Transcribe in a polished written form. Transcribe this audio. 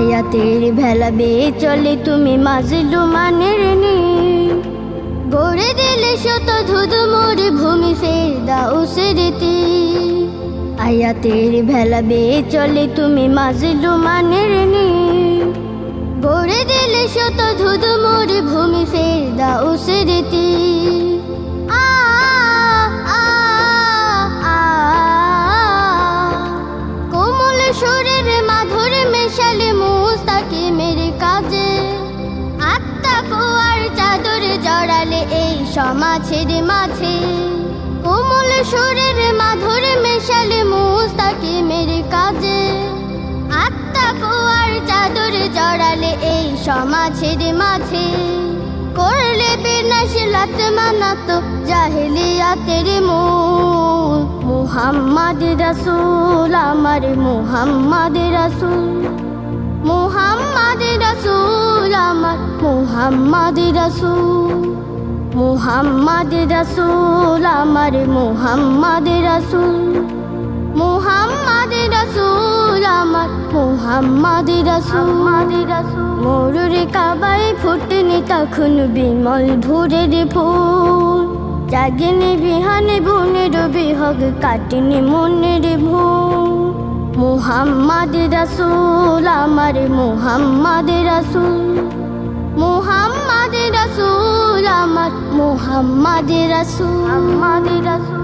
আয়াতের ভেলা বেয়ে চলে তুমি মাজলুমানের নীড়, গড়ে দিলে শত ধুধু মোরে ভূমি ফেরদাউসের তীর। আয়াতের ভেলা বেয়ে চলে তুমি মাজলুমানের নীড়, গড়ে দিলে শত ধুধু মোরে ভূমি ফেরদাউসের তীর। কোমল সুরের মাধুর মেশালে মুস্তাকিমের কাজে, আত্মা কুয়ার চাদর জড়ালে এই সমাজের মাঝে। কোমল সুরের মাধুর মেশালে মুস্তাকিমের কাজে, আত্মা কুয়ার চাদর জড়ালে এই সমাজের মাঝে। করলে বিনাশ লাত মানাত জাহেলিয়াতের মূল, মুহাম্মদ রাসূল আমার মুহাম্মদ রাসূল, মুহাম্মদ রাসূল আমার মুহাম্মদ রাসূল, মুহাম্মদ রাসূল আমার মুহাম্মদ রাসূল, মুহাম্মদ রাসূল আমার মুহাম্মদ রাসূল। মরুর কাবায় ফুটেনি তখন বিমল ভোরের ফুল, জাগেনি বিহানে বনের বিহগ কাটেনি মনের ভুল। মুহাম্মদ রাসূল আমার মুহাম্মদ রাসূল, মুহাম্মদ রাসূল আমার মুহাম্মদ রাসূল।